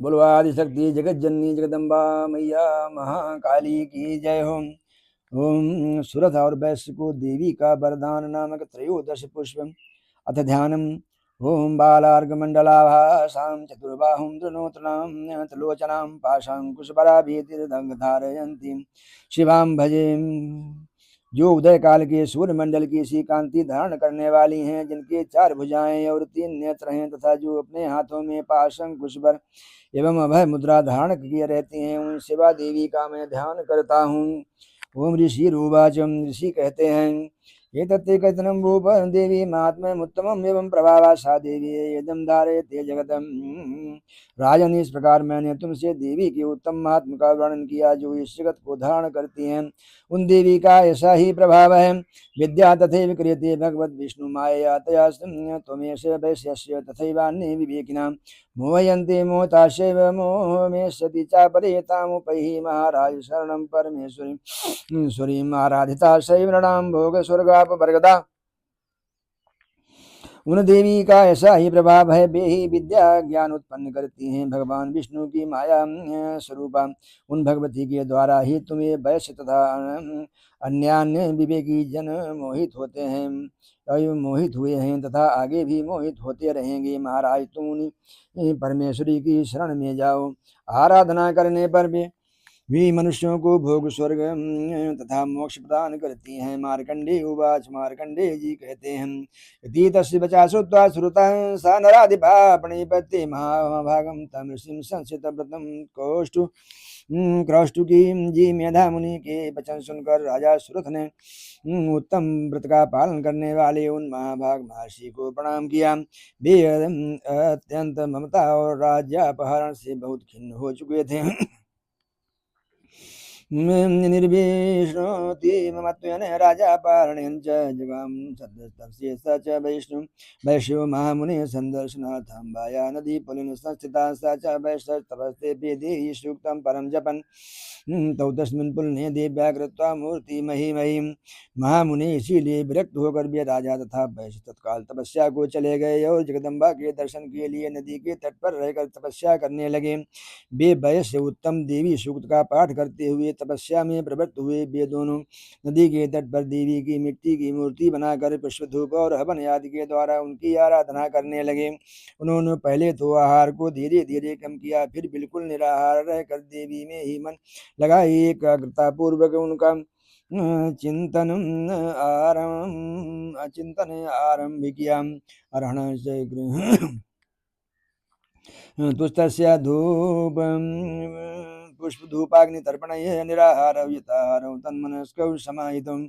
बोलो आदिशक्ति जगत जननी जगदम्बा मैया महाकाली की जय हो। ओम सुरथ और वैश्य को देवी का वरदान नामक त्रयोदश पुष्प अथ ध्यानम। ओम बालार्कमण्डलाभासां चतुर्बाहुं त्रिनोत्रां त्रिलोचनां पाशाङ्कुशबलाभीतिर्दङ्गधारयन्तीं शिवां भजे। जो उदय काल के सूर्य मंडल की सी कांति धारण करने वाली हैं, जिनके चार भुजाएं और तीन नेत्र हैं, तथा जो अपने हाथों में पाशंकुश बर एवं अभय मुद्रा धारण किए रहती हैं, उन शिवा देवी का मैं ध्यान करता हूँ। ओम ऋषि रूवाच, ऋषि कहते हैं, ये तत्ते कथनम भूप देवी महात्म्यमुत्तमम् एवं प्रभावा सा देवी यदम धारयते जगतम। राजन, इस प्रकार मैंने तुमसे देवी के उत्तम महात्म का वर्णन किया, जो इस जगत को धारण करती हैं। उन देवी का ऐसा ही प्रभाव है। विद्या तथैव क्रियते भगवद विष्णु मायया तया त्वमेष वैश्यस्य तथैवान्ये विवेकिनां मोहयन्ते मोहताशैव मोहमेष्यति चापरेतामुपैहि महाराज शरणं परमेश्वरी स्वरीम् आराधिता शैव नृणां भोग स्वर्गापवर्गदा। उन देवी का ऐसा ही प्रभाव है, वे ही विद्या ज्ञान उत्पन्न करती हैं। भगवान विष्णु की माया स्वरूपा उन भगवती के द्वारा ही तुम्हें वैश्य तथा अन्यान्य विवेकी जन मोहित होते हैं, मोहित हुए हैं तथा आगे भी मोहित होते रहेंगे। महाराज, तुम उन्हीं परमेश्वरी की शरण में जाओ। आराधना करने पर वे मनुष्यों को भोग स्वर्ग तथा मोक्ष प्रदान करती हैं। मार्कंडे उवाच, मार्कंडे जी कहते हैं, यदि तस्य वचा श्रुत्वा श्रुतः सा नराधिपा प्रणिपत्ति महाभागं तम ऋषिं संस्थितव्रतं कौष्टु क्रौष्टुकी जी मेधा मुनि के वचन सुनकर राजा सुरथ ने उत्तम व्रत का पालन करने वाले उन महाभाग महर्षि को प्रणाम किया। वे अत्यंत ममता और राज्यापहरण से बहुत खिन्न हो चुके थे। निर्विष्णोति ममत्वेन राजा पारणेन च जगाम सद्यस्तस्य स च वैष्णो महामुने संदर्शनार्थं वाया नदी पुलिन संस्थिता सा च वैष्णवस्तपस्ते वेदेहि सूक्तं परं जपन् तौ तस्मिन् पुलिने देव्या कृत्वा मूर्ति महिमहीं। महामुनि इसीलिए विरक्त होकर वे राजा तथा वैश्य तत्काल तपस्या को चले गए और जगदम्बा के दर्शन के लिए नदी के तट पर रहकर तपस्या करने लगे। वे वैश्य उत्तम देवी सूक्त का पाठ करते हुए तपस्या में प्रवृत्त हुए। वे दोनों नदी के तट पर देवी की मिट्टी की मूर्ति बनाकर पुष्प धूप और हवन आदि के द्वारा उनकी आराधना करने लगे। उन्होंने पहले तो आहार को धीरे धीरे कम किया, फिर बिल्कुल निराहार रहकर देवी में ही मन लगा एकाग्रता पूर्वक उनका चिंतन आरंभ किया। अरहण से तुस्तस्य धूप पुष्पधूपाग्नितर्पणैः निराहारयुताहारौ तन्मनस्कौ समाहितं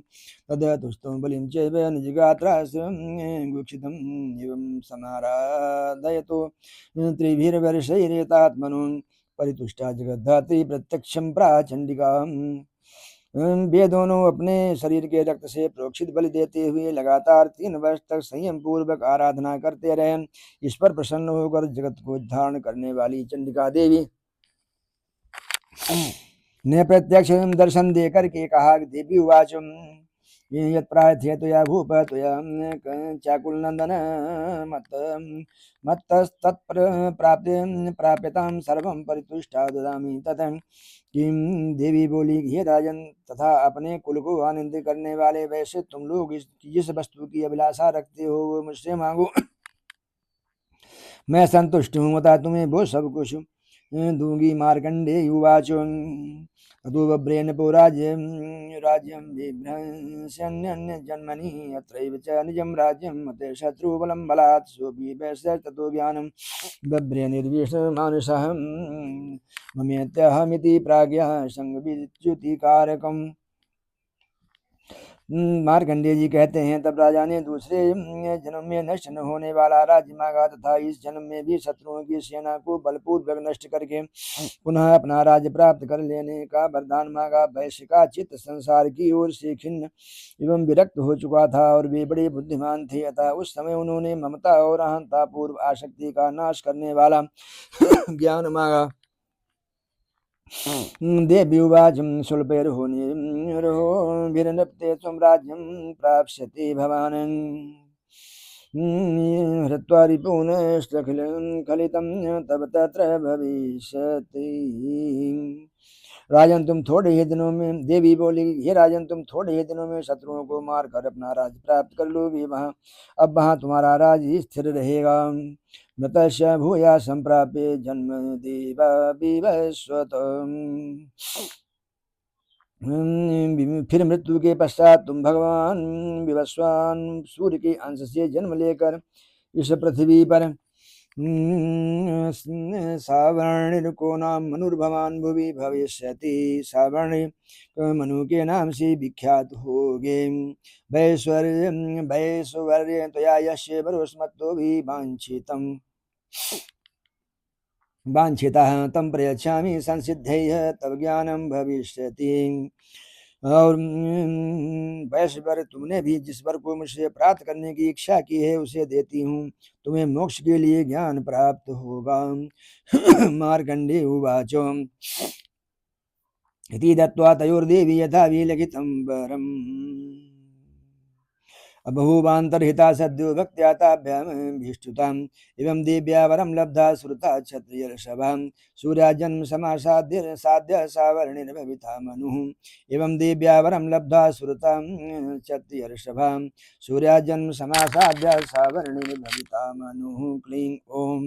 तदा तुष्टं बलिं चैव निजगात्रासुक्षितम् एवं समाराधयतो त्रिभिर्वर्षैरेतात्मनो परितुष्टा जगद्धात्री प्रत्यक्षं प्राचण्डिका। वे दोनों अपने शरीर के रक्त से प्रोक्षित बलि देते हुए लगातार 3 वर्ष तक संयम पूर्वक आराधना करते रहे। इस पर प्रसन्न होकर जगत को धारण करने वाली चंडिका देवी ने प्रत्यक्ष दर्शन देकर के कहा, देवी उवाच, यत् प्रार्थ्य त्वया भूप त्वया चाकुलनंदन प्राप्यतां सर्वं परितुष्टा ददामि तथा। किम देवी बोली, हे राजन तथा अपने कुल को आनंदित करने वाले वैसे तुम लोग जिस वस्तु की अभिलाषा रखते हो वो मुझसे मांगो, मैं संतुष्ट हूँ, अतः तुम्हें वो सब कुछ दूंगी। मार्कंडेय उवाच, ततो बभ्रेण पो राज्यं बिभ्रंशन्यन्य जन्मनि अत्रैव च निजं राज्यं मते शत्रुबलं बलात् सोऽपि वैश्यस्ततो ज्ञानं बभ्रे निर्विषमानुषः ममेत्यहमिति प्राज्ञः संगविच्युतिकारकम्। मार्कंडेय जी कहते हैं, तब राजा ने दूसरे जन्म में नष्ट न होने वाला राज्य मांगा तथा इस जन्म में भी शत्रुओं की सेना को बलपूर्वक नष्ट करके पुनः अपना राज्य प्राप्त कर लेने का वरदान मांगा। वैश्य का चित्त संसार की ओर से खिन्न एवं विरक्त हो चुका था और वे बड़े बुद्धिमान थे, अतः उस समय उन्होंने ममता और अहंता पूर्व आसक्ति का नाश करने वाला ज्ञान मांगा। देवी उवाच, स्वल्पैर्होनिर्होभिर्नृप्ते त्वं राज्यं प्राप्स्यति भवान्। हृत्वा रिपूनश्चखिलं खलितं तब तत्र भविष्यति। राजन तुम थोड़े ही दिनों में, देवी बोली, हे राजन तुम थोड़े ही दिनों में शत्रुओं को मारकर अपना राज्य प्राप्त कर लोगे। वहाँ अब वहाँ तुम्हारा राज्य स्थिर रहेगा। मृतस्य भूया संप्राप्य जन्म देवा विवस्वत। फिर मृत्यु के पश्चात तुम भगवान विवस्वान सूर्य के अंश से जन्म लेकर इस पृथ्वी पर सावर्णिर को नाम मनुर्भवान भुवि भविष्यति। सावर्णि मनु के नाम से विख्यात होगे। वैश्वर्य त्वया यस्य वरोस्मत्तो भी वांछितः तम प्रयच्छामि संसिद्धैः तब ज्ञानम भविष्यति। और वैश्वर तुमने भी जिस वर को मुझसे प्राप्त करने की इच्छा की है उसे देती हूँ, तुम्हें मोक्ष के लिए ज्ञान प्राप्त होगा। मार्कंडे उवाच इति दत्त्वा तयोर्देवी यथा विलिखितं वरम् बहुवान्तर्हिता सद्यो भक्त्या ताभ्यामभीष्टुताम्। एवं देव्या वरं लब्धा श्रुता क्षत्रियर्षभा सूर्याजन्म समासाद्य साध्य सावर्णिर्भविता मनुः। एवं देव्या वरं लब्धा श्रुता क्षत्रियर्षभा सूर्याजन्म समासाद्य सावर्णिर्भविता मनुः। क्लीं ओम।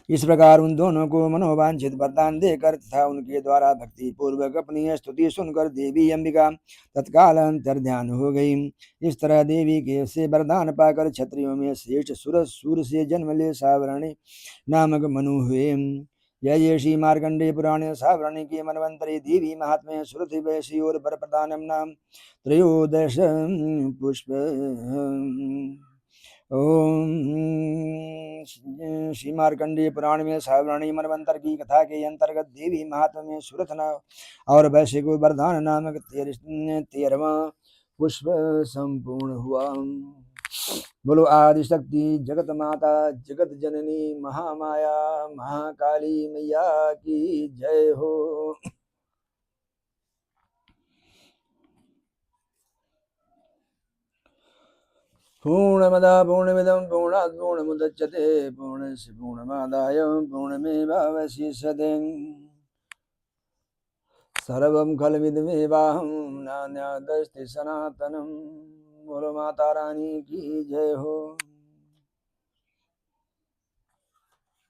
इस प्रकार उन दोनों को मनोवांछित वरदान देकर तथा उनके द्वारा भक्ति पूर्वक अपनी स्तुति सुनकर देवी अंबिका तत्काल अंतर्ध्यान हो गई। इस तरह देवी के से वरदान पाकर क्षत्रियों में श्रेष्ठ सूर से जन्म ले सावरणी नामक मनु हुए। जय श्री मार्कंडेय पुराण सावरणी के मनवंतरी देवी महात्म्य श्रुति वैशी और वर प्रदानम नाम त्रयोदश पुष्प। ओम। श्री मार्कंडेय पुराण में सावरणी मनवंतर की कथा के अंतर्गत देवी महात्म्य में सुरथना और वैश्य को वरदान नामक 13वां पुष्प संपूर्ण हुआ। बोलो आदिशक्ति जगत माता जगत जननी महामाया महाकाली मैया की जय हो। पूर्णमदा पूर्णमिदं पूर्णात् पूर्णमुदच्यते पूर्णस्य पूर्णमादाय पूर्णमेवावशिष्यते। सर्वं खलविदमेवाहं नान्यदस्ति सनातनं। बोलो माता रानी की जय हो।